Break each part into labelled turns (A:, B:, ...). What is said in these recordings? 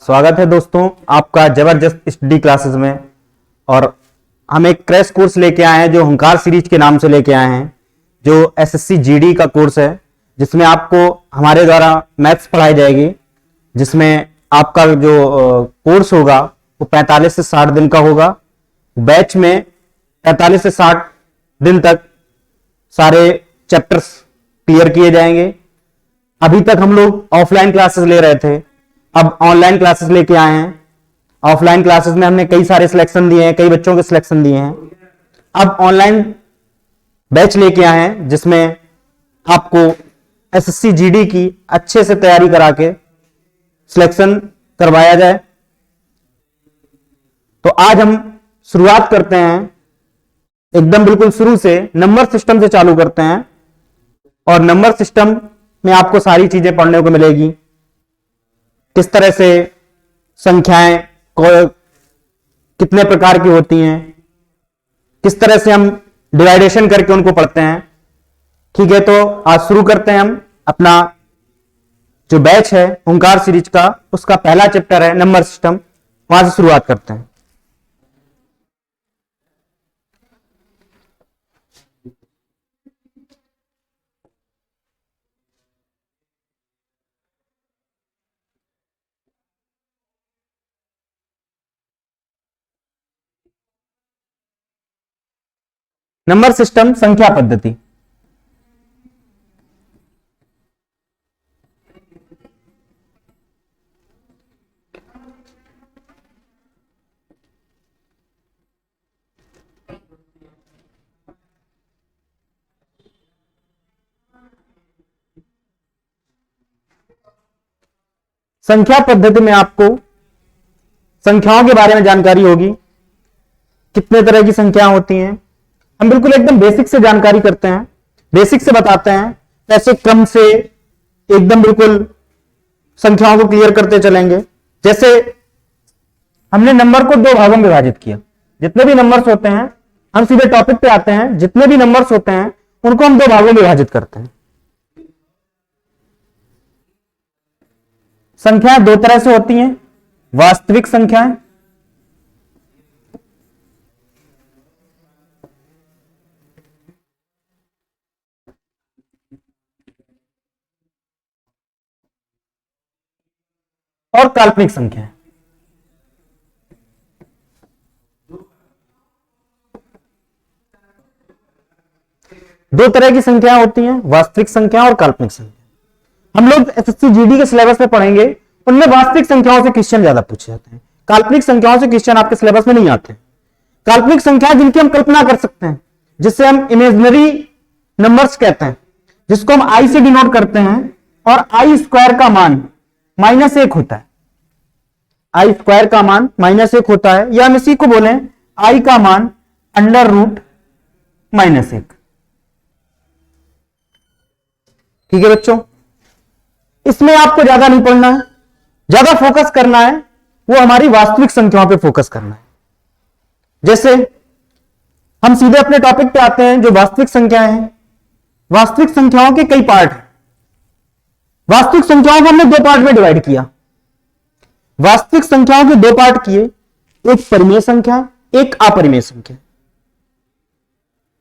A: स्वागत है दोस्तों आपका जबरदस्त स्टडी क्लासेस में। और हम एक क्रैश कोर्स लेके आए हैं जो हुंकार सीरीज के नाम से लेके आए हैं, जो एसएससी जीडी का कोर्स है, जिसमें आपको हमारे द्वारा मैथ्स पढ़ाई जाएगी, जिसमें आपका जो कोर्स होगा वो 45 से 60 दिन का होगा। बैच में 45 से 60 दिन तक सारे चैप्टर्स क्लियर किए जाएंगे। अभी तक हम लोग ऑफलाइन क्लासेस ले रहे थे, अब ऑनलाइन क्लासेस लेके आए हैं। ऑफलाइन क्लासेस में हमने कई सारे सिलेक्शन दिए हैं, कई बच्चों के सिलेक्शन दिए हैं। अब ऑनलाइन बैच लेके आए हैं जिसमें आपको एसएससी जीडी की अच्छे से तैयारी करा के सिलेक्शन करवाया जाए। तो आज हम शुरुआत करते हैं एकदम बिल्कुल शुरू से, नंबर सिस्टम से चालू करते हैं। और नंबर सिस्टम में आपको सारी चीजें पढ़ने को मिलेगी, किस तरह से संख्याएं कितने प्रकार की होती हैं, किस तरह से हम डिवाइडेशन करके उनको पढ़ते हैं। ठीक है, तो आज शुरू करते हैं हम अपना जो बैच है हुंकार सीरीज का, उसका पहला चैप्टर है नंबर सिस्टम। वहां से शुरुआत करते हैं। नंबर सिस्टम संख्या पद्धति। संख्या पद्धति में आपको संख्याओं के बारे में जानकारी होगी, कितने तरह की संख्याएं होती हैं। हम बिल्कुल एकदम बेसिक से जानकारी करते हैं, बेसिक से बताते हैं, ऐसे क्रम से एकदम बिल्कुल संख्याओं को क्लियर करते चलेंगे। जैसे हमने नंबर को दो भागों में विभाजित किया, जितने भी नंबर्स होते हैं, हम सीधे टॉपिक पे आते हैं, जितने भी नंबर्स होते हैं उनको हम दो भागों में विभाजित करते हैं। संख्याएं दो तरह से होती हैं, वास्तविक संख्याएं और काल्पनिक संख्याएं। दो तरह की संख्याएं होती हैं, वास्तविक संख्या और काल्पनिक संख्या। हम लोग एसएससी जीडी के सिलेबस में पढ़ेंगे, उनमें वास्तविक संख्याओं से क्वेश्चन ज्यादा पूछे जाते हैं, काल्पनिक संख्याओं से क्वेश्चन आपके सिलेबस में नहीं आते। काल्पनिक संख्याएं जिनकी हम कल्पना कर सकते हैं, जिससे हम इमेजिनरी नंबर्स कहते हैं, जिसको हम आई से डिनोट करते हैं, और आई स्क्वायर का मान -1 होता है। आई स्क्वायर का मान -1 होता है, या हम इसी को बोले आई का मान √-1। ठीक है बच्चों, इसमें आपको ज्यादा नहीं पढ़ना है, ज्यादा फोकस करना है वो हमारी वास्तविक संख्याओं पे फोकस करना है। जैसे हम सीधे अपने टॉपिक पे आते हैं, जो वास्तविक संख्याएं हैं। वास्तविक संख्याओं के कई पार्ट हैं। वास्तविक संख्याओं को हमने दो पार्ट में डिवाइड किया। वास्तविक संख्याओं के दो पार्ट किए, एक परिमेय संख्या, एक अपरिमेय संख्या।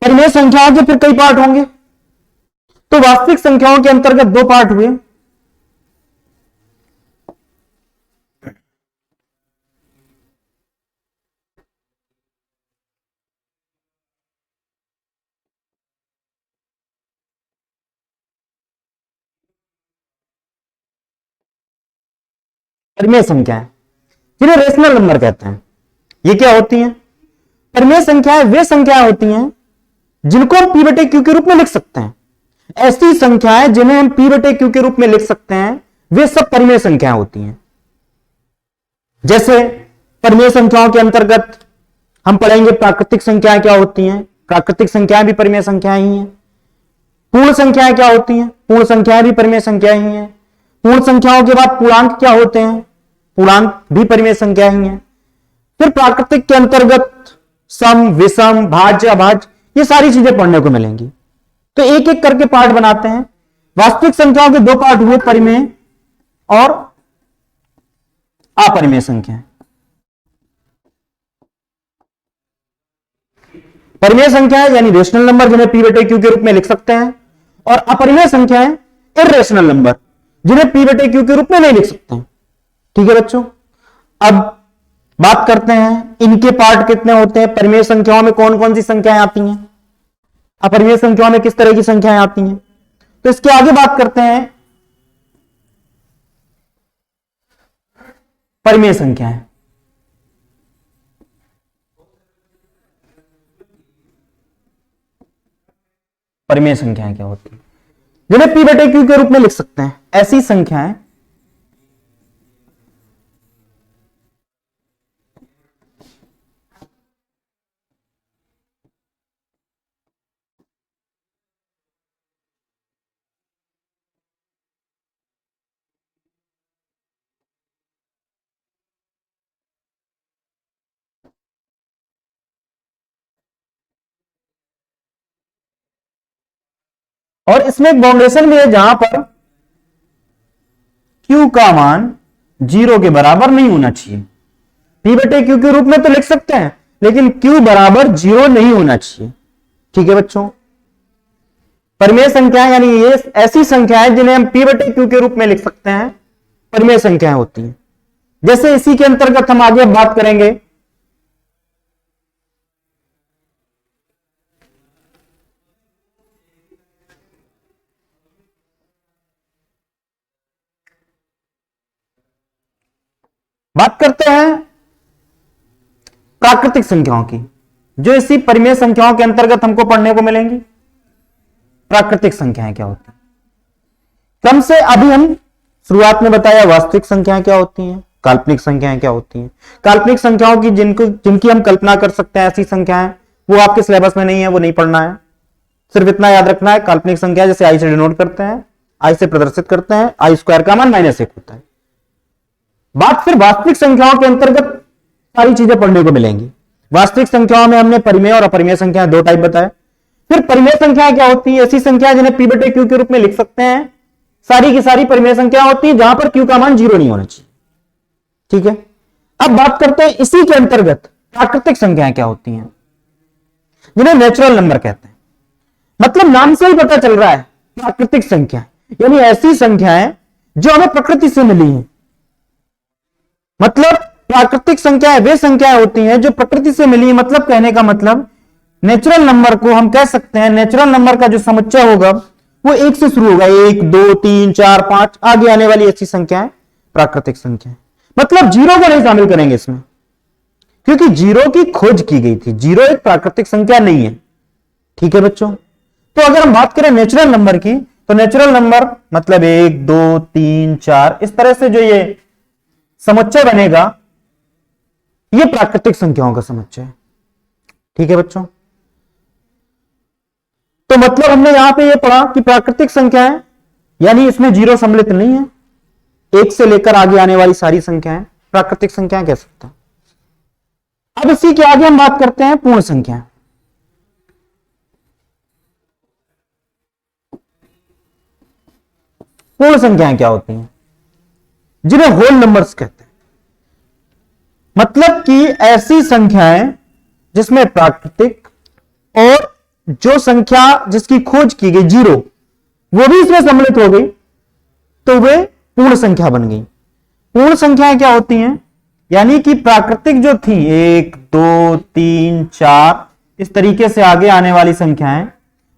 A: परिमेय संख्याओं के फिर कई पार्ट होंगे, तो वास्तविक संख्याओं के अंतर्गत दो पार्ट हुए। परिमेय संख्याएं, जिन्हें रेशनल नंबर कहते हैं, ये क्या होती हैं? परिमेय संख्याएं वे संख्याएं होती हैं जिनको हम p/q के रूप में लिख सकते हैं। ऐसी संख्याएं जिन्हें हम p/q के रूप में लिख सकते हैं, वे सब परिमेय संख्याएं होती हैं। जैसे परिमेय संख्याओं के अंतर्गत हम पढ़ेंगे प्राकृतिक संख्याएं क्या होती हैं। प्राकृतिक संख्याएं भी परिमेय संख्याएं ही हैं। पूर्ण संख्याएं क्या होती हैं? पूर्ण संख्याएं भी परिमेय संख्याएं ही हैं। पूर्ण संख्याओं के बाद पूर्णांक क्या होते हैं? पूर्णांक भी परिमेय संख्या ही है। फिर प्राकृतिक के अंतर्गत सम, विषम, भाज्य, अभाज्य, ये सारी चीजें पढ़ने को मिलेंगी। तो एक एक करके पार्ट बनाते हैं। वास्तविक संख्याओं के दो पार्ट हुए, परिमेय और अपरिमेय संख्याएं। परिमेय संख्याएं यानी रेशनल नंबर जिन्हें p बटे क्यू के रूप में लिख सकते हैं, और अपरिमेय संख्याएं इर्रेशनल नंबर जिन्हें p बटे क्यू के रूप में नहीं लिख सकते हैं। ठीक है बच्चों, अब बात करते हैं इनके पार्ट कितने होते हैं, परिमेय संख्याओं में कौन कौन सी संख्याएं आती हैं, अपरिमेय संख्याओं में किस तरह की संख्याएं आती हैं। तो इसके आगे बात करते हैं परिमेय संख्याएं। परिमेय संख्याएं क्या होती हैं, जिन्हें p बटे क्यू के रूप में लिख सकते हैं, ऐसी संख्याएं और इसमें एक बाउंडेशन भी है जहां पर q का मान 0 के बराबर नहीं होना चाहिए। p बटे क्यू के रूप में तो लिख सकते हैं, लेकिन q बराबर 0 नहीं होना चाहिए। ठीक है बच्चों, परिमेय संख्याएं यानी ये ऐसी संख्याएं जिन्हें हम p बटे क्यू के रूप में लिख सकते हैं, परिमेय संख्याएं होती हैं। जैसे इसी के अंतर्गत हम आगे बात करेंगे बात करते हैं प्राकृतिक संख्याओं की, जो इसी परिमेय संख्याओं के अंतर्गत हमको पढ़ने को मिलेंगी। प्राकृतिक संख्याएं क्या होती हैं, क्रम से अभी हम शुरुआत में बताया वास्तविक संख्याएं क्या होती हैं, काल्पनिक संख्याएं क्या होती हैं। काल्पनिक संख्याओं की जिनकी हम कल्पना कर सकते हैं, ऐसी संख्याएं वो आपके सिलेबस में नहीं है, वो नहीं पढ़ना है। सिर्फ इतना याद रखना है, काल्पनिक संख्या जैसे आई से डिनोट करते हैं, आई से प्रदर्शित करते हैं, आई स्क्वायर का मान -1 होता है। बात फिर वास्तविक संख्याओं के अंतर्गत सारी चीजें पढ़ने को मिलेंगी। वास्तविक संख्याओं में हमने परिमेय और अपरिमेय संख्याएं दो टाइप बताए। फिर परिमेय संख्याएं क्या होती है, ऐसी संख्या जिन्हें p बटे क्यू के रूप में लिख सकते हैं, सारी की सारी परिमेय संख्या होती है जहां पर q का मान 0 नहीं होना चाहिए। ठीक है, अब बात करते हैं इसी के अंतर्गत प्राकृतिक संख्याएं क्या होती हैं, जिन्हें नेचुरल नंबर कहते हैं। मतलब नाम से ही पता चल रहा है, प्राकृतिक संख्याएं यानी ऐसी संख्याएं जो हमें प्रकृति से मिली हैं। मतलब प्राकृतिक संख्याएं वे संख्याएं होती हैं जो प्रकृति से मिली। मतलब कहने का मतलब नेचुरल नंबर को हम कह सकते हैं, नेचुरल नंबर का जो समुच्चय होगा वो 1 से शुरू होगा, 1 2 3 4 5 आगे आने वाली ऐसी संख्याएं प्राकृतिक संख्याएं। मतलब 0 को नहीं शामिल करेंगे इसमें, क्योंकि 0 की खोज की गई थी। 0 एक प्राकृतिक संख्या नहीं है। ठीक है बच्चों, तो अगर हम बात करें नेचुरल नंबर की, तो नेचुरल नंबर मतलब 1 2 3 4 इस तरह से जो ये समुच्चय बनेगा, ये प्राकृतिक संख्याओं का समुच्चय है। ठीक है बच्चों, तो मतलब हमने यहां पे ये पढ़ा कि प्राकृतिक संख्याएं यानी इसमें 0 सम्मिलित नहीं है, 1 से लेकर आगे आने वाली सारी संख्याएं प्राकृतिक संख्याएं कह सकते हैं। अब इसी के आगे हम बात करते हैं पूर्ण संख्या। पूर्ण संख्याएं क्या होती हैं, जिन्हें होल नंबर्स कहते हैं। मतलब कि ऐसी संख्याएं जिसमें प्राकृतिक और जो संख्या जिसकी खोज की गई 0 वो भी इसमें सम्मिलित हो गई, तो वे पूर्ण संख्या बन गई। पूर्ण संख्याएं क्या होती हैं, यानी कि प्राकृतिक जो थी 1 2 3 4 इस तरीके से आगे आने वाली संख्याएं,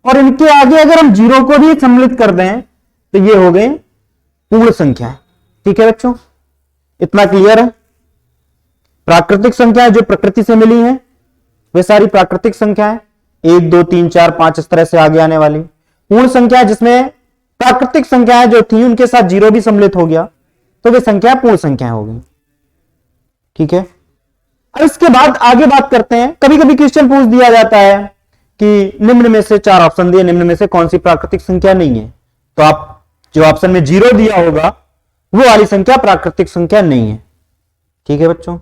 A: और इनके आगे अगर हम 0 को भी सम्मिलित कर दें तो ये हो गए पूर्ण संख्याएं। ठीक है बच्चों, इतना क्लियर है। प्राकृतिक संख्याएं जो प्रकृति से मिली हैं वे सारी प्राकृतिक संख्याएं, 1 2 3 4 5 इस तरह से आगे आने वाली। पूर्ण संख्या जिसमें प्राकृतिक संख्याएं जो थी उनके साथ 0 भी सम्मिलित हो गया, तो वे संख्या पूर्ण संख्या हो गई। ठीक है, अब इसके बाद आगे बात करते हैं। कभी कभी क्वेश्चन पूछ दिया जाता है कि निम्न में से 4 ऑप्शन दिए, निम्न में से कौन सी प्राकृतिक संख्या नहीं है, तो आप जो ऑप्शन में 0 दिया होगा वो वाली संख्या प्राकृतिक संख्या नहीं है। ठीक है बच्चों,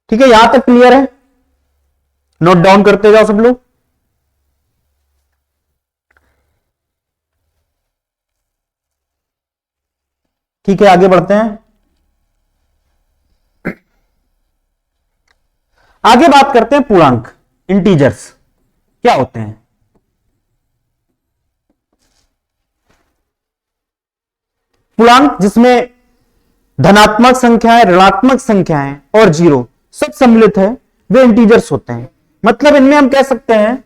A: ठीक है, यहां तक क्लियर है। नोट डाउन करते जाओ सब लोग। ठीक है, आगे बढ़ते हैं। आगे बात करते हैं पूर्णांक, इंटीजर्स क्या होते हैं। पूर्णांक जिसमें धनात्मक संख्याएं, ऋणात्मक संख्याएं और जीरो सब सम्मिलित है, वे इंटीजर्स होते हैं। मतलब इनमें हम कह सकते हैं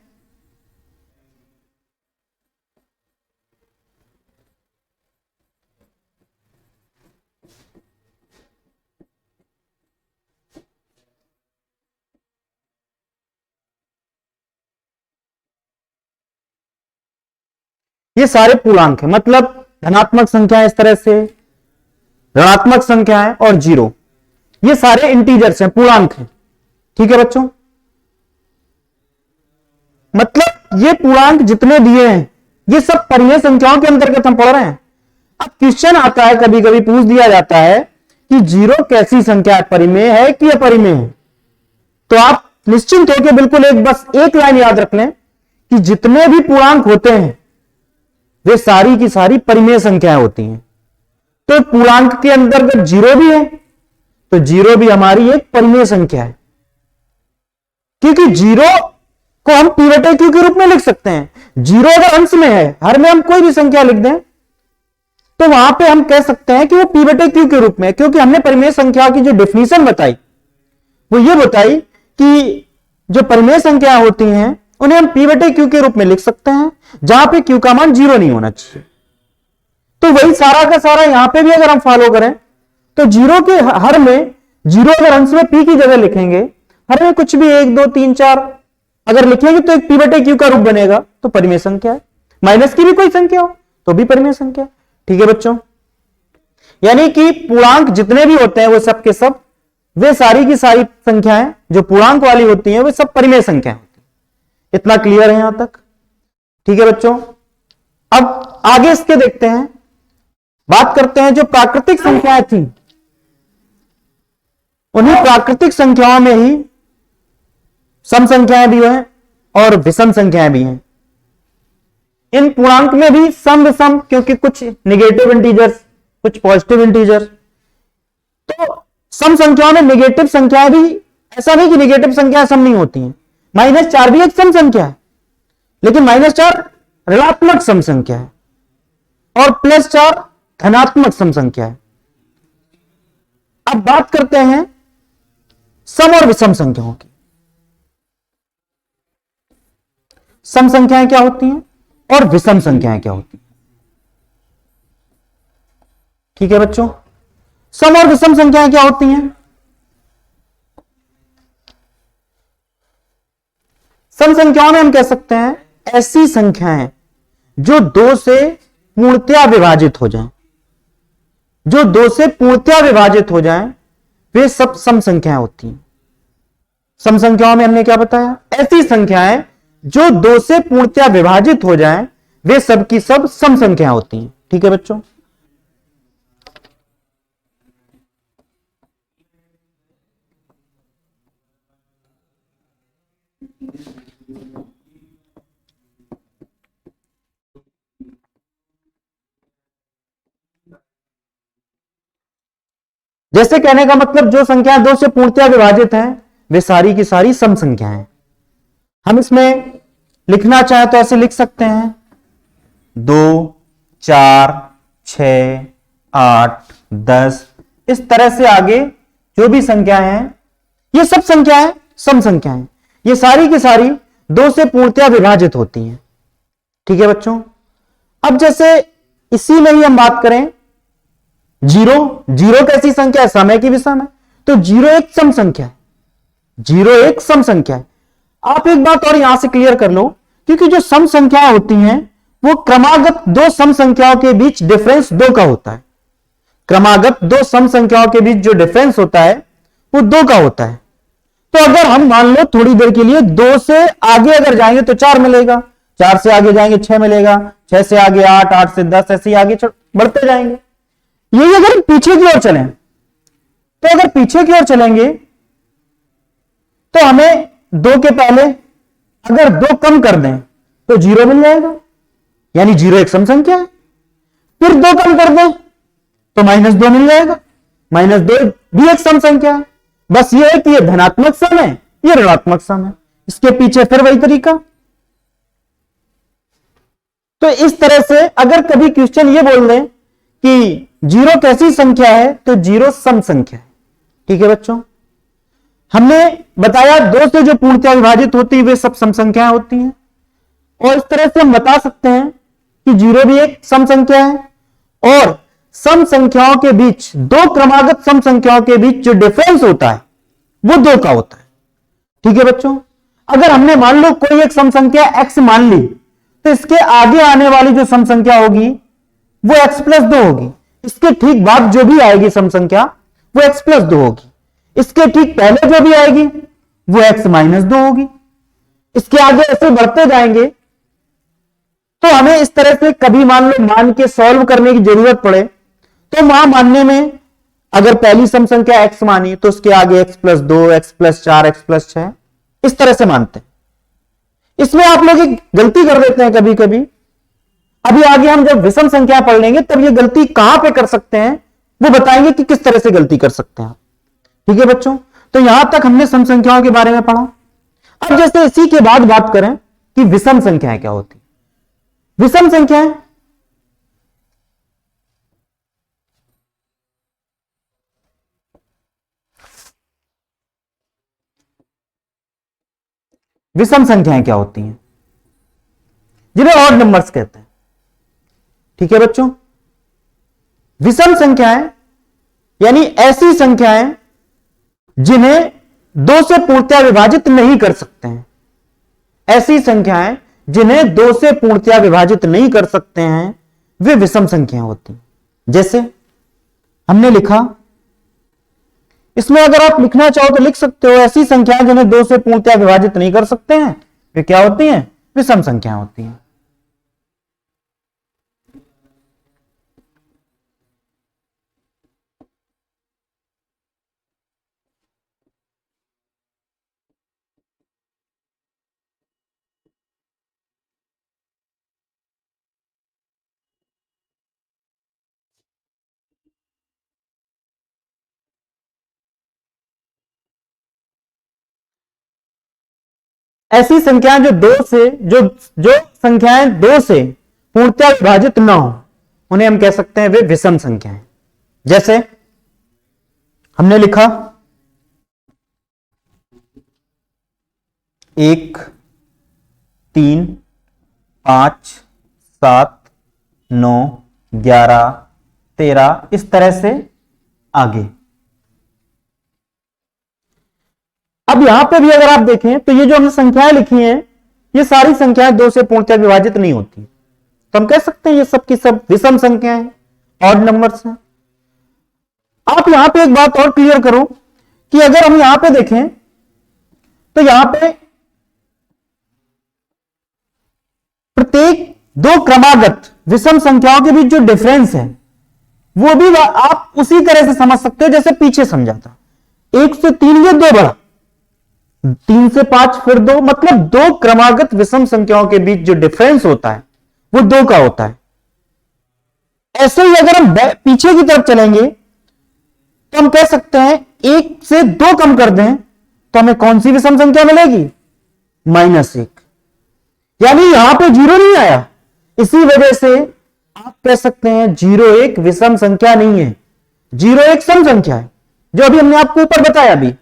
A: ये सारे पूर्णांक हैं। मतलब धनात्मक संख्याएं इस तरह से, ऋणात्मक संख्याएं और जीरो, ये सारे इंटीजर्स हैं, पूर्णांक हैं। ठीक है बच्चों, मतलब ये पूर्णांक जितने दिए हैं ये सब परिमेय संख्याओं के अंतर्गत हम पढ़ रहे हैं। अब क्वेश्चन आता है, कभी कभी पूछ दिया जाता है कि जीरो कैसी संख्या है, परिमेय है कि अपरिमेय है। तो आप निश्चिंत होकर बिल्कुल बस एक लाइन याद रख लें कि जितने भी पूर्णांक होते हैं वे सारी की सारी परिमेय संख्याएं होती हैं। तो पूर्णांक के अंतर्गत जीरो भी है, तो जीरो भी हमारी एक परिमेय संख्या है, क्योंकि जीरो को हम पी बटे क्यू के रूप में लिख सकते हैं। जीरो अगर अंश में है, हर में हम कोई भी संख्या लिख दें तो वहां पे हम कह सकते हैं कि वो पी बटे क्यू के रूप में, क्योंकि हमने परिमेय संख्या की जो डेफिनेशन बताई वो ये बताई कि जो परिमेय संख्या होती हैं उन्हें हम पी बटे क्यू के रूप में लिख सकते हैं, जहां पे क्यू का मान जीरो नहीं होना चाहिए। तो वही सारा का सारा यहां पे भी अगर हम फॉलो करें तो जीरो के हर में, जीरो अगर अंश में पी की जगह लिखेंगे, हर में कुछ भी 1 2 3 4 अगर लिखेंगे तो एक पी बटे क्यू का रूप बनेगा, तो परिमेय संख्या है। माइनस की भी कोई संख्या हो तो भी परिमेय संख्या। ठीक है बच्चों, यानी कि पूर्णांक जितने भी होते हैं वो सब के सब, वे सारी की सारी संख्याएं जो पूर्णांक वाली होती हैं वे सब परिमेय संख्या होती हैं। इतना क्लियर है यहां तक? ठीक है बच्चों, अब आगे इसके देखते हैं, बात करते हैं जो प्राकृतिक संख्याएं थी, उन्हीं प्राकृतिक संख्याओं में ही सम संख्याएं भी हैं और विषम संख्याएं भी हैं। इन पूर्णांक में भी सम विषम, क्योंकि कुछ निगेटिव इंटीजर्स कुछ पॉजिटिव इंटीजर्स। तो सम संख्याओं में निगेटिव संख्याएं भी, ऐसा नहीं कि निगेटिव संख्याएं सम नहीं होती हैं। -4 भी एक सम संख्या है, लेकिन -4 ऋणात्मक सम संख्या है और +4 धनात्मक सम संख्या है। अब बात करते हैं सम और विषम संख्याओं की। सम संख्याएं क्या होती हैं और विषम संख्याएं क्या होती हैं? ठीक है बच्चों, सम और विषम संख्याएं क्या होती हैं? सम संख्याओं में हम कह सकते हैं ऐसी संख्याएं जो 2 से पूर्णतया विभाजित हो जाएं, जो 2 से पूर्णतया विभाजित हो जाएं, वे सब सम संख्याएं होती हैं। सम संख्याओं में हमने क्या बताया? ऐसी संख्याएं जो 2 से पूर्णतया विभाजित हो जाएं, वे सब की सब सम संख्याएं होती हैं। ठीक है बच्चों, जैसे कहने का मतलब जो संख्या 2 से पूर्णतया विभाजित हैं वे सारी की सारी सम संख्याएं हैं। हम इसमें लिखना चाहें तो ऐसे लिख सकते हैं 2 4 6 8 10, इस तरह से आगे जो भी संख्याएं हैं ये सब संख्याएं सम संख्याएं, ये सारी की सारी 2 से पूर्णतया विभाजित होती हैं। ठीक है बच्चों, अब जैसे इसी में ही हम बात करें जीरो, जीरो कैसी संख्या है? समय की विषम है, तो जीरो एक सम संख्या है, जीरो एक सम संख्या है। आप एक बात और यहां से क्लियर कर लो, क्योंकि जो सम संख्याएं होती हैं वो क्रमागत 2 सम संख्याओं के बीच डिफरेंस 2 का होता है। क्रमागत 2 सम संख्याओं के बीच जो डिफरेंस होता है वो 2 का होता है। तो अगर हम मान लो थोड़ी देर के लिए 2 से आगे अगर जाएंगे तो 4 मिलेगा, 4 से आगे जाएंगे 6 मिलेगा, 6 से आगे 8, 8 से 10, ऐसे ही आगे बढ़ते जाएंगे। यही अगर पीछे की ओर चलें, तो अगर पीछे की ओर चलेंगे तो हमें 2 के पहले अगर 2 कम कर दें तो 0 मिल जाएगा, यानी 0 एक सम संख्या है। फिर 2 कम कर दें तो -2 मिल जाएगा, -2 भी एक सम संख्या है। बस ये है कि ये धनात्मक सम है ये ऋणात्मक सम है। इसके पीछे फिर वही तरीका। तो इस तरह से अगर कभी क्वेश्चन ये बोल दें कि जीरो कैसी संख्या है, तो जीरो सम संख्या है। ठीक है बच्चों, हमने बताया दो से जो पूर्णतया विभाजित होती है वे सब सम संख्याएं होती हैं, और इस तरह से हम बता सकते हैं कि जीरो भी एक सम संख्या है, और सम संख्याओं के बीच, दो क्रमागत सम संख्याओं के बीच जो डिफरेंस होता है वो दो का होता है। ठीक है बच्चों, अगर हमने मान लो कोई एक सम संख्या x मान ली, तो इसके आगे आने वाली जो सम संख्या होगी वो x प्लस 2 होगी। इसके ठीक बाद जो भी आएगी सम संख्या वो x प्लस 2 होगी। इसके ठीक पहले जो भी आएगी वो x माइनस 2 होगी। इसके आगे ऐसे बढ़ते जाएंगे। तो हमें इस तरह से कभी मान लो मान के सॉल्व करने की जरूरत पड़े, तो वहां मानने में अगर पहली सम संख्या x मानी तो उसके आगे x plus 2, x plus 4, x plus 6, इस तरह से मानते हैं। इसमें आप लोग एक गलती कर देते हैं कभी कभी। अभी आगे हम जब विषम संख्या पढ़ लेंगे तब ये गलती कहां पे कर सकते हैं वो बताएंगे कि किस तरह से गलती कर सकते हैं। ठीक है बच्चों, तो यहां तक हमने सम संख्याओं के बारे में पढ़ा। अब जैसे इसी के बाद बात करें कि विषम संख्याएं क्या होती। विषम संख्याएं विषम संख्याएं क्या होती हैं, जिन्हें ऑड नंबर्स कहते हैं। ठीक है बच्चों, विषम संख्याएं यानी ऐसी संख्याएं जिन्हें दो से पूर्णतया विभाजित नहीं कर सकते हैं। ऐसी संख्याएं जिन्हें दो से पूर्णतया विभाजित नहीं कर सकते हैं वे विषम संख्याएं होती हैं। जैसे हमने लिखा, इसमें अगर आप लिखना चाहो तो लिख सकते हो, ऐसी संख्याएं जिन्हें दो से पूर्णतया विभाजित नहीं कर सकते हैं वे क्या होती हैं, विषम संख्याएं होती हैं। ऐसी संख्याएं जो दो से जो संख्याएं दो से पूर्णतया विभाजित ना हो उन्हें हम कह सकते हैं वे विषम संख्याएं। जैसे हमने लिखा 1, 3, 5, 7, 9, 11, 13, इस तरह से आगे। अब यहां पे भी अगर आप देखें तो ये जो हमने संख्याएं लिखी हैं ये सारी संख्याएं दो से पूर्णतया विभाजित नहीं होती, तो हम कह सकते हैं ये सब की सब विषम संख्याएं हैं, ऑड नंबर्स हैं। आप यहां पे एक बात और क्लियर करो कि अगर हम यहां पे देखें तो यहां पे प्रत्येक दो क्रमागत विषम संख्याओं के बीच जो डिफरेंस है वो भी आप उसी तरह से समझ सकते हो जैसे पीछे समझा था। 1 से 3 ये 2 बढ़ा, 3 से 5 फिर 2, मतलब दो क्रमागत विषम संख्याओं के बीच जो डिफरेंस होता है वो 2 का होता है। ऐसे ही अगर हम पीछे की तरफ चलेंगे तो हम कह सकते हैं 1 से 2 कम कर दें तो हमें कौन सी विषम संख्या मिलेगी, -1। यानी यहां पे 0 नहीं आया, इसी वजह से आप कह सकते हैं 0 एक विषम संख्या नहीं है, 0 एक सम संख्या है, जो अभी हमने आपको ऊपर बताया। भी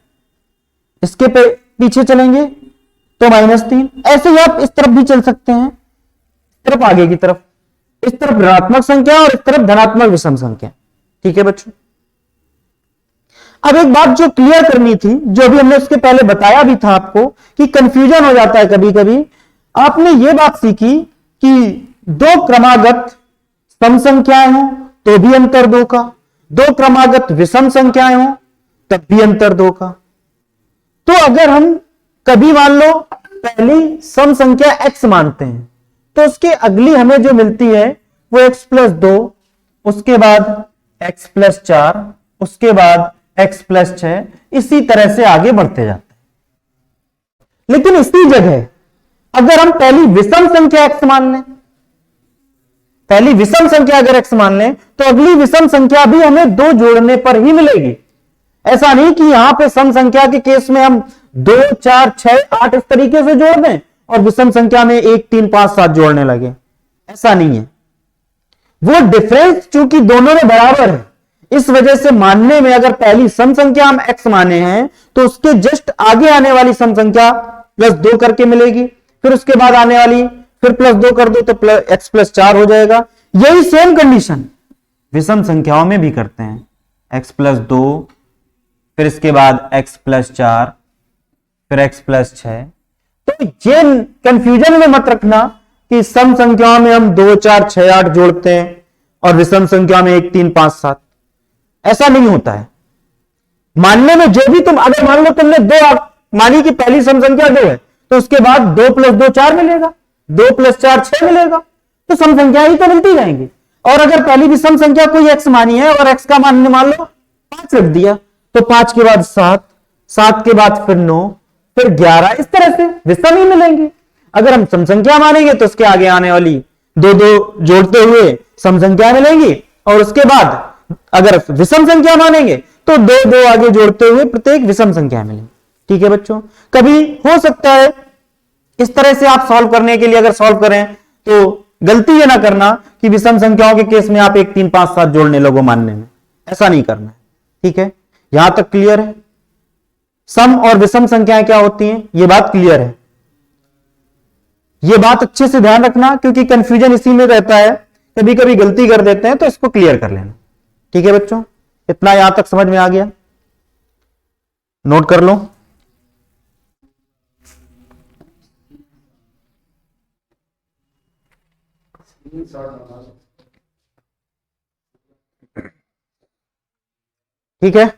A: इसके पीछे चलेंगे तो -3। ऐसे ही आप इस तरफ भी चल सकते हैं, इस तरफ आगे की तरफ, इस तरफ ऋणात्मक संख्या और इस तरफ धनात्मक विषम संख्या। ठीक है बच्चों, अब एक बात जो क्लियर करनी थी, जो भी हमने उसके पहले बताया भी था आपको कि कंफ्यूजन हो जाता है कभी कभी। आपने ये बात सीखी कि दो क्रमागत सम संख्याएं हो तो भी अंतर 2 का, दो क्रमागत विषम संख्याएं हो तब भी अंतर 2 का। तो अगर हम कभी मान लो पहली सम संख्या x मानते हैं तो उसके अगली हमें जो मिलती है वो x प्लस 2, उसके बाद x प्लस 4, उसके बाद x प्लस 6, इसी तरह से आगे बढ़ते जाते हैं। लेकिन इसी जगह अगर हम पहली विषम संख्या x मान लें, पहली विषम संख्या अगर x मान लें तो अगली विषम संख्या भी हमें 2 जोड़ने पर ही मिलेगी। ऐसा नहीं कि यहां पे सम संख्या के केस में हम 2 4 6 8 इस तरीके से जोड़ दें और विषम संख्या में 1 3 5 7 जोड़ने लगे, ऐसा नहीं है। वो डिफरेंस चूंकि दोनों में बराबर है, इस वजह से मानने में अगर पहली सम संख्या हम x माने हैं तो उसके जस्ट आगे आने वाली सम संख्या +2 करके मिलेगी, फिर उसके बाद आने वाली फिर +2 कर दो तो x +4 हो जाएगा। यही सेम कंडीशन विषम संख्याओं में भी करते हैं, x +2 फिर इसके बाद x +4 फिर x +6। तो ये कंफ्यूजन में मत रखना कि सम संख्याओं में हम 2 4 6 8 जोड़ते हैं और विषम संख्या में 1 3 5 7, ऐसा नहीं होता है। मानने में जो भी तुम, अगर मान लो तुमने 2 मानी कि पहली सम संख्या 2 है तो उसके बाद 2 + 2 4 मिलेगा, 2 + 4 6 मिलेगा, तो सम संख्या ही तो मिलती जाएंगी। और अगर पहली विषम संख्या कोई x मानी है और x का मान मान लो 5 रख दिया तो 5 के बाद 7, 7 के बाद फिर 9 फिर 11, इस तरह से विषम ही मिलेंगे। अगर हम सम संख्या मानेंगे तो उसके आगे आने वाली 2 2 जोड़ते हुए सम संख्या मिलेंगी, और उसके बाद अगर विषम संख्या मानेंगे तो 2 2 आगे जोड़ते हुए प्रत्येक विषम संख्या मिलेंगी। ठीक है बच्चों, कभी हो सकता है इस तरह से आप सॉल्व करने के लिए अगर सॉल्व करें तो गलती ये ना करना कि विषम संख्याओं के केस में आप 1 3 5 7 जोड़ने लगो मानने में, ऐसा नहीं करना है। ठीक है, यहां तक क्लियर है? सम और विषम संख्याएं क्या होती हैं, ये बात क्लियर है। ये बात अच्छे से ध्यान रखना क्योंकि कंफ्यूजन इसी में रहता है, कभी कभी गलती कर देते हैं, तो इसको क्लियर कर लेना। ठीक है बच्चों, इतना यहां तक समझ में आ गया? नोट कर लो। ठीक है,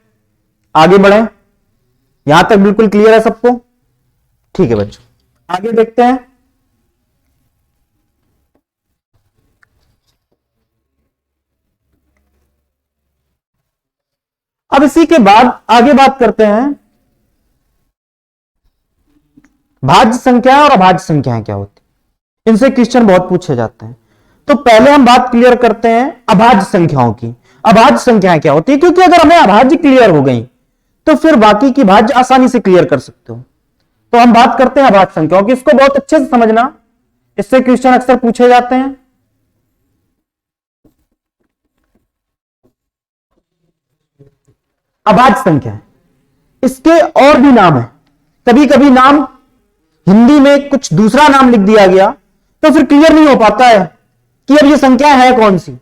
A: आगे बढ़े। यहां तक बिल्कुल क्लियर है सबको? ठीक है बच्चों, आगे देखते हैं। अब इसी के बाद आगे बात करते हैं भाज्य संख्याएं और अभाज्य संख्याएं क्या होती हैं। इनसे क्वेश्चन बहुत पूछे जाते हैं, तो पहले हम बात क्लियर करते हैं अभाज्य संख्याओं की। अभाज्य संख्याएं क्या होती है, क्योंकि अगर हमें अभाज्य क्लियर हो गई तो फिर बाकी की भाज्य आसानी से क्लियर कर सकते हो। तो हम बात करते हैं अभाज्य संख्याओं की, इसको बहुत अच्छे से समझना, इससे क्वेश्चन अक्सर पूछे जाते हैं। अभाज्य संख्या, इसके और भी नाम है, कभी कभी नाम हिंदी में कुछ दूसरा नाम लिख दिया गया तो फिर क्लियर नहीं हो पाता है कि अब ये संख्या है कौन सी।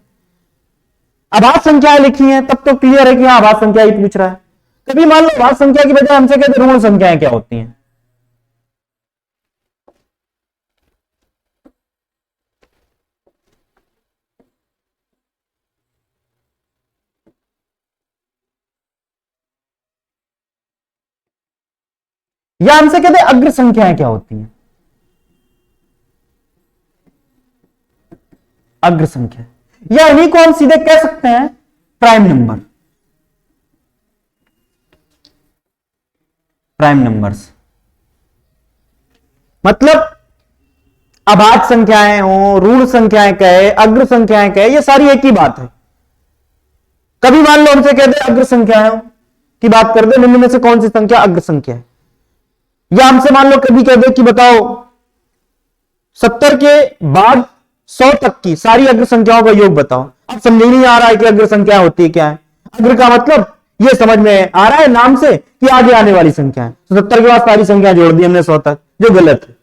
A: अभाज्य संख्याएं लिखी हैं तब तो क्लियर है कि हाँ अभाज्य संख्या ही पूछ रहा है। कभी मान लो अभाज्य संख्या की बजाय हमसे कहते ऋण संख्याएं क्या होती हैं। या हमसे कहते हैं अग्र संख्याएं क्या होती हैं। अग्र संख्या, या इन्हीं को हम सीधे कह सकते हैं प्राइम नंबर, प्राइम नंबर्स। मतलब अभाज्य संख्याएं हो, ऋण संख्याएं कहे, अग्र संख्याएं कहे, ये सारी एक ही बात है। कभी मान लो हमसे कहते हैं अग्र संख्याएं की बात करते, निम्न में से कौन सी संख्या अग्र संख्या है। या हमसे मान लो कभी कहते कि बताओ 70 के बाद 100 तक की सारी अग्र संख्याओं का योग बताओ। अब समझ नहीं आ रहा है कि अग्र संख्या होती है क्या है। अग्र का मतलब ये समझ में आ रहा है नाम से कि आगे आने वाली संख्या है, तो 70 के बाद सारी संख्या जोड़ दी हमने 100 तक, जो गलत है।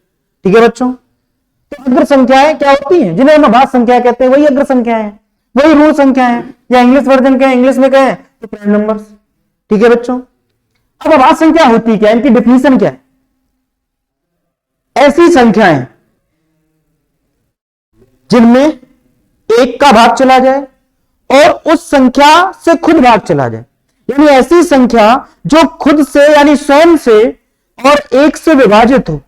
A: ठीक है बच्चों, तो अग्र संख्याएं क्या होती हैं, जिन्हें हम अभाज्य संख्या कहते हैं, वही अग्र संख्याएं हैं, वही ऋण संख्याएं, या इंग्लिश वर्जन के इंग्लिश में कहें तो प्राइम नंबर्स। ठीक है बच्चों, अब अभाज्य संख्या होती क्या है, इनकी डिफिनीशन क्या है। ऐसी संख्याएं जिनमें एक का भाग चला जाए और उस संख्या से खुद भाग चला जाए, यानी ऐसी संख्या जो खुद से यानी स्वयं से और एक से विभाजित हो,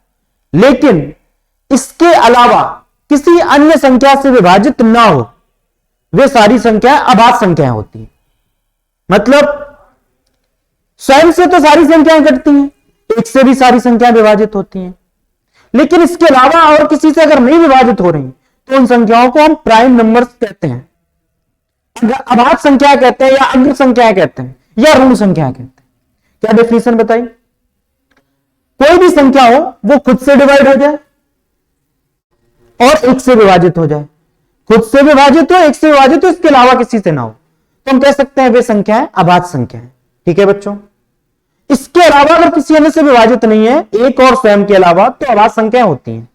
A: लेकिन इसके अलावा किसी अन्य संख्या से विभाजित ना हो, वे सारी संख्याएं अभाज्य संख्याएं होती हैं। मतलब स्वयं से तो सारी संख्याएं घटती हैं, एक से भी सारी संख्याएं विभाजित होती हैं, लेकिन इसके अलावा और किसी से अगर नहीं विभाजित हो रही तो उन संख्याओं को हम प्राइम नंबर्स कहते हैं, अभाज्य संख्या कहते हैं, या अग्र संख्या कहते हैं, या ऋण संख्या कहते हैं। क्या डेफिनेशन बताई। कोई भी संख्या हो वो खुद से डिवाइड हो जाए और एक से विभाजित हो जाए, खुद से विभाजित हो, एक से विभाजित हो, इसके अलावा किसी से ना हो, तो हम कह सकते हैं वे संख्याएं अभाज्य संख्याएं। ठीक है बच्चों, इसके अलावा अगर किसी अन्य से विभाजित नहीं है, एक और स्वयं के अलावा, तो अभाज्य संख्याएं होती हैं।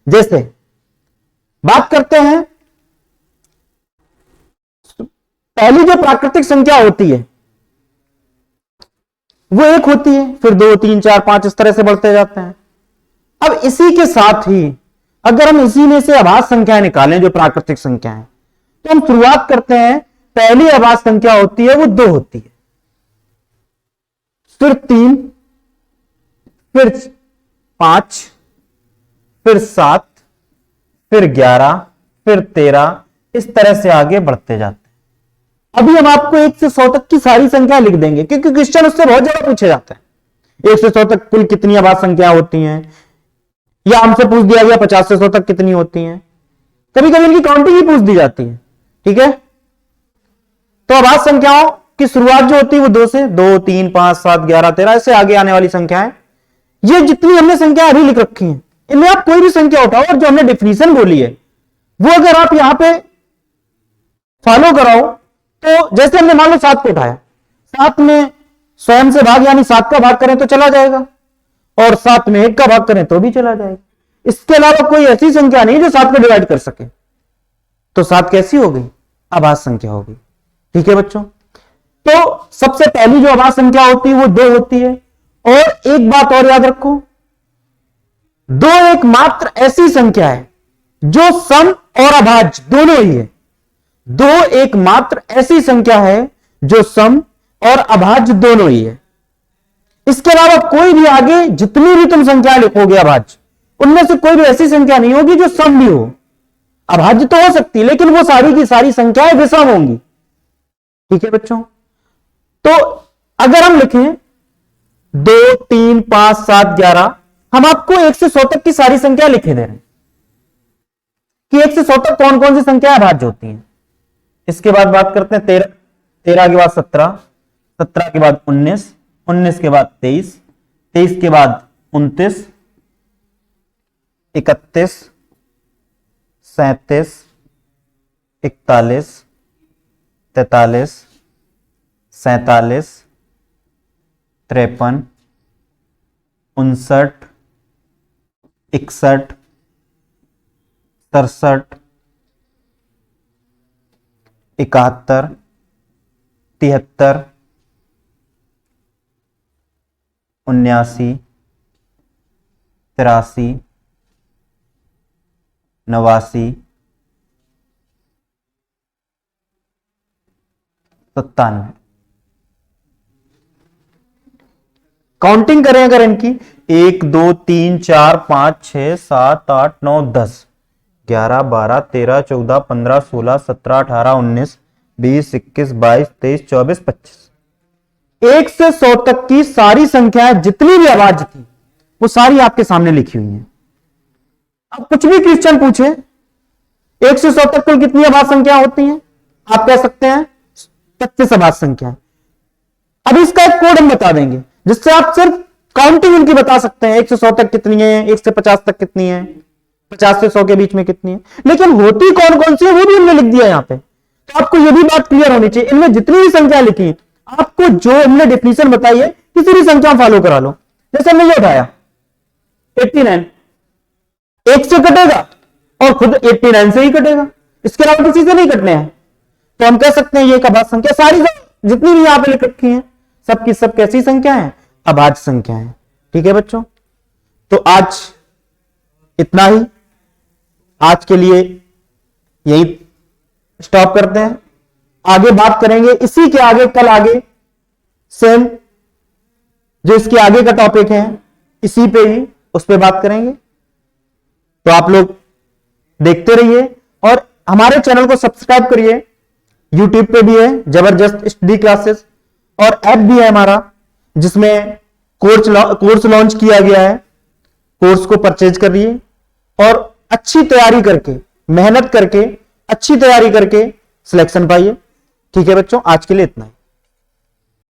A: जैसे बात करते हैं, पहली जो प्राकृतिक संख्या होती है वो एक होती है, फिर 2, 3, 4, 5 इस तरह से बढ़ते जाते हैं। अब इसी के साथ ही अगर हम इसी में से अभाज्य संख्याएं निकालें जो प्राकृतिक संख्याएं, तो हम शुरुआत करते हैं, पहली अभाज्य संख्या होती है वो 2 होती है, फिर 3, फिर 5, फिर 7, फिर 11, फिर 13, इस तरह से आगे बढ़ते जाते हैं। अभी हम आपको 1 से 100 तक की सारी संख्या लिख देंगे, क्योंकि क्वेश्चन उससे बहुत ज्यादा पूछे जाते हैं। 1 से 100 तक कुल कितनी अभाज्य संख्या होती हैं, या हमसे पूछ दिया गया 50 से 100 तक कितनी होती हैं, कभी कभी इनकी काउंटिंग ही पूछ दी जाती है। ठीक है, तो अभाज्य संख्याओं की शुरुआत जो होती है वो 2 से, 2, 3, 5, 7, 11, 13 ऐसे आगे आने वाली संख्याएं, ये जितनी हमने संख्या अभी लिख रखी हैं, इनमें आप कोई भी संख्या उठाओ और जो हमने डेफिनेशन बोली है वो अगर आप यहां पे फॉलो कराओ, तो जैसे हमने मान लो 7 को उठाया, 7 में स्वयं से भाग यानी 7 का भाग करें तो चला जाएगा, और 7 में 1 का भाग करें तो भी चला जाएगा। इसके अलावा कोई ऐसी संख्या नहीं जो 7 को डिवाइड कर सके, तो 7 कैसी हो गई, अभाज्य संख्या हो गई। ठीक है बच्चों, तो सबसे पहली जो अभाज्य संख्या होती है वो 2 होती है। और एक बात और याद रखो, 2 एकमात्र ऐसी संख्या है जो सम और अभाज्य दोनों ही है। 2 एकमात्र ऐसी संख्या है जो सम और अभाज्य दोनों ही है। इसके अलावा कोई भी आगे जितनी भी तुम संख्या लिखोगे अभाज्य, उनमें से कोई भी ऐसी संख्या नहीं होगी जो सम भी हो। अभाज्य तो हो सकती है, लेकिन वो सारी की सारी संख्याएं विषम होंगी। ठीक है बच्चों, तो अगर हम लिखें 2, 3, 5, 7, 11, हम आपको 1 से 100 तक की सारी संख्या लिखे दे रहे हैं कि 1 से 100 तक कौन कौन सी संख्या अभाज्य होती हैं। इसके बाद बात करते हैं 13, 13 के बाद 17, 17 के बाद 19, 19 के बाद 23, 23 के बाद 29, 31, 37, 41, 43, 47, 53, 59, 61, 67, 71, 73, 79, 83, 89, 97। काउंटिंग करें अगर इनकी 1, 2, 3, 4, 5, 6, 7, 8, 9, 10, 11, 12, 13, 14, 15, 16, 17, 18, 19, 20, 21, 22, 23, 24, 25, 1 से 100 तक की सारी संख्याएं जितनी भी अभाज्य थी वो सारी आपके सामने लिखी हुई हैं। अब कुछ भी क्वेश्चन पूछे 1 से 100 तक कुल कितनी अभाज्य संख्या होती हैं, आप कह सकते हैं 25 अभाज्य संख्या। अब इसका एक कोड हम बता देंगे जिससे आप सिर्फ काउंटिंग उनकी बता सकते हैं, 1 से 100 तक कितनी है, 1 से 50 तक कितनी है, 50 से 100 के बीच में कितनी है। लेकिन होती कौन कौन सी है वो भी हमने लिख दिया यहां पे, तो आपको ये भी बात क्लियर होनी चाहिए। इनमें जितनी भी संख्या लिखी आपको जो हमने डेफिनेशन बताई है किसी भी संख्या फॉलो करा लो। जैसे हमने ये उठाया 89, 1 से कटेगा और खुद 89 से ही कटेगा, इसके अलावा किसी से नहीं कटने हैं, तो हम कह सकते हैं ये एक अभाज्य संख्या। सारी जितनी भी यहां पे लिख रखी है सबकी सब कैसी संख्या है, अभाज्य संख्या है। ठीक है बच्चों, तो आज इतना ही, आज के लिए यही स्टॉप करते हैं। आगे बात करेंगे इसी के आगे, कल आगे सेम जो इसके आगे का टॉपिक है इसी पे ही उस पे बात करेंगे। तो आप लोग देखते रहिए और हमारे चैनल को सब्सक्राइब करिए। यूट्यूब पे भी है जबरदस्त स्टडी क्लासेस, और ऐप भी है हमारा जिसमें कोर्स लॉन्च किया गया है। कोर्स को परचेज करिए और अच्छी तैयारी करके, मेहनत करके, अच्छी तैयारी करके सिलेक्शन पाइए। ठीक है बच्चों, आज के लिए इतना ही।